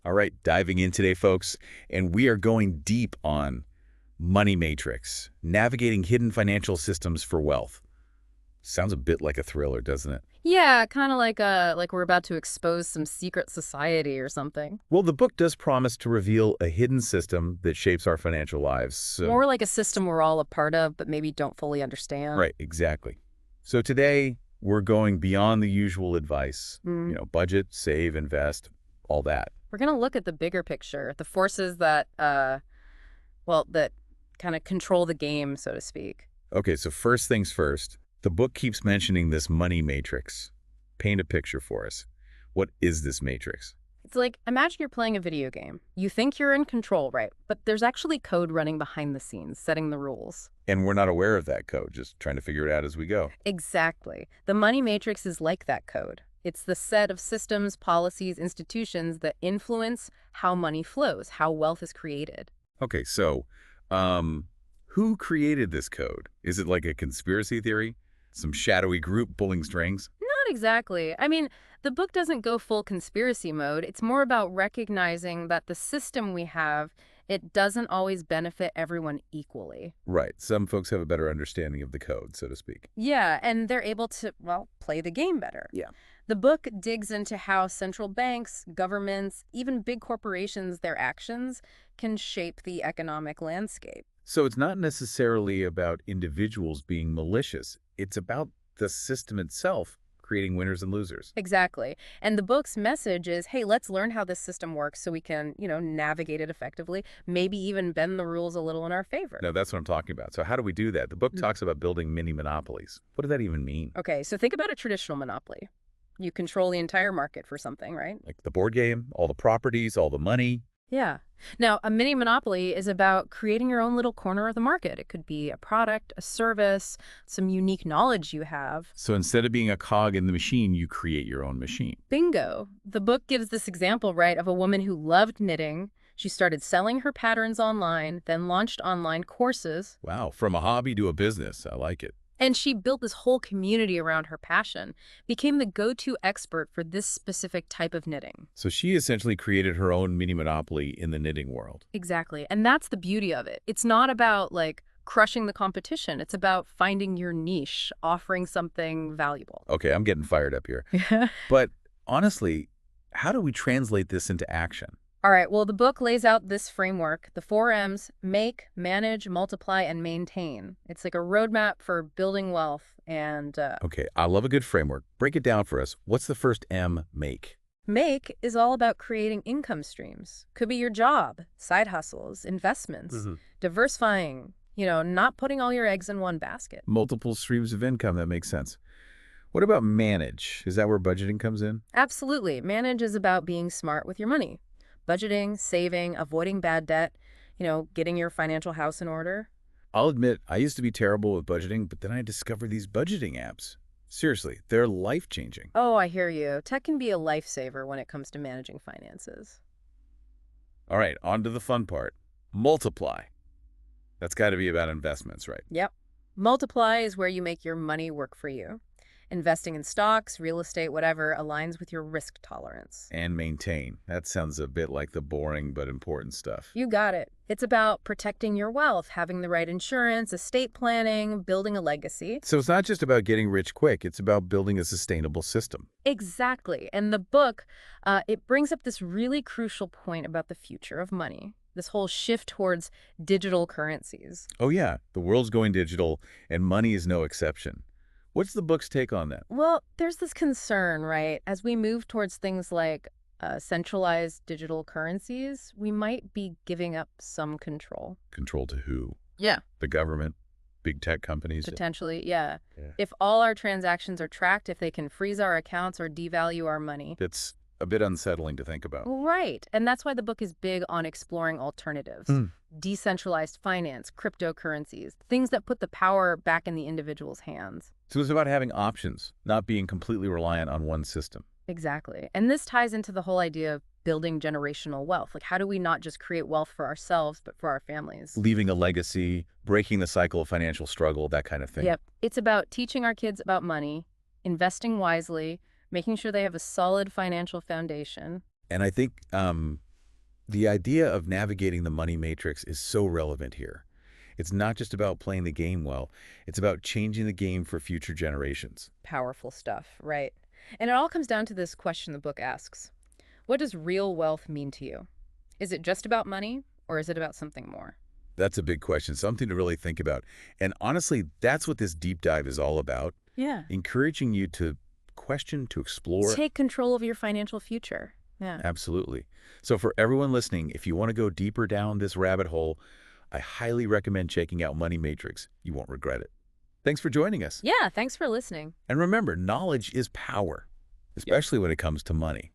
All right, diving in today, folks, and we are going deep on money matrix, navigating hidden financial systems for wealth. Sounds a bit like a thriller, doesn't it? Yeah, kind of like we're about to expose some secret society or something. Well, the book does promise to reveal a hidden system that shapes our financial lives. More like a system we're all a part of, but maybe don't fully understand. Right, exactly. So today, we're going beyond the usual advice, Mm. budget, save, invest, all that. We're gonna look at the bigger picture, the forces that kind of control the game, so to speak. Okay, so first things first, the book keeps mentioning this money matrix. Paint a picture for us. What is this matrix? It's like, imagine you're playing a video game. You think you're in control, right? But there's actually code running behind the scenes, setting the rules. And we're not aware of that code, just trying to figure it out as we go. Exactly. The money matrix is like that code. It's the set of systems, policies, institutions that influence how money flows, how wealth is created. Okay, so who created this code? Is it like a conspiracy theory? Some shadowy group pulling strings? Not exactly. I mean, the book doesn't go full conspiracy mode. It's more about recognizing that the system we have, it doesn't always benefit everyone equally. Right, some folks have a better understanding of the code, so to speak. Yeah, and they're able to, well, play the game better. Yeah. The book digs into how central banks, governments, even big corporations, their actions can shape the economic landscape. So it's not necessarily about individuals being malicious. It's about the system itself creating winners and losers. Exactly. And the book's message is, hey, let's learn how this system works so we can, navigate it effectively, maybe even bend the rules a little in our favor. No, that's what I'm talking about. So how do we do that? The book talks about building mini monopolies. What does that even mean? Okay, so think about a traditional monopoly. You control the entire market for something, right? Like the board game, all the properties, all the money. Yeah. Now, a mini monopoly is about creating your own little corner of the market. It could be a product, a service, some unique knowledge you have. So instead of being a cog in the machine, you create your own machine. Bingo. The book gives this example, right, of a woman who loved knitting. She started selling her patterns online, then launched online courses. Wow, from a hobby to a business. I like it. And she built this whole community around her passion, became the go-to expert for this specific type of knitting. So she essentially created her own mini monopoly in the knitting world. Exactly. And that's the beauty of it. It's not about, crushing the competition. It's about finding your niche, offering something valuable. Okay, I'm getting fired up here. But honestly, how do we translate this into action? All right, well, the book lays out this framework, the 4 M's: make, manage, multiply, and maintain. It's like a roadmap for building wealth. And Okay, I love a good framework. Break it down for us. What's the first M, make? make is all about creating income streams. Could be your job, side hustles, investments, diversifying, not putting all your eggs in one basket. Multiple streams of income, that makes sense. What about manage? Is that where budgeting comes in? Absolutely. Manage is about being smart with your money. Budgeting, saving, avoiding bad debt, getting your financial house in order. I'll admit, I used to be terrible with budgeting, but then I discovered these budgeting apps. Seriously, they're life-changing. Oh, I hear you. Tech can be a lifesaver when it comes to managing finances. All right, on to the fun part. Multiply. That's got to be about investments, right? Yep. Multiply is where you make your money work for you. Investing in stocks, real estate, whatever, aligns with your risk tolerance. And maintain. That sounds a bit like the boring but important stuff. You got it. It's about protecting your wealth, having the right insurance, estate planning, building a legacy. So it's not just about getting rich quick, it's about building a sustainable system. Exactly. And the book, it brings up this really crucial point about the future of money, this whole shift towards digital currencies. Oh yeah, the world's going digital, and money is no exception. What's the book's take on that? Well, there's this concern, right? As we move towards things like centralized digital currencies, we might be giving up some control. Control to who? Yeah. The government? Big tech companies? Potentially, yeah. Yeah. If all our transactions are tracked, if they can freeze our accounts or devalue our money. It's a bit unsettling to think about. Right. And that's why the book is big on exploring alternatives. Decentralized finance, cryptocurrencies, things that put the power back in the individual's hands. So it's about having options, not being completely reliant on one system. Exactly. And this ties into the whole idea of building generational wealth. Like, how do we not just create wealth for ourselves, but for our families? Leaving a legacy, breaking the cycle of financial struggle, that kind of thing. Yep. It's about teaching our kids about money, investing wisely, making sure they have a solid financial foundation. And I think The idea of navigating the money matrix is so relevant here. It's not just about playing the game well, it's about changing the game for future generations. Powerful stuff, right? And it all comes down to this question the book asks. What does real wealth mean to you? Is it just about money, or is it about something more? That's a big question, something to really think about. And honestly, that's what this deep dive is all about, Yeah. encouraging you to question, to explore. Take control of your financial future. Yeah. Absolutely. So for everyone listening, if you want to go deeper down this rabbit hole, I highly recommend checking out Money Matrix. You won't regret it. Thanks for joining us. Yeah, thanks for listening. And remember, knowledge is power, especially when it comes to money.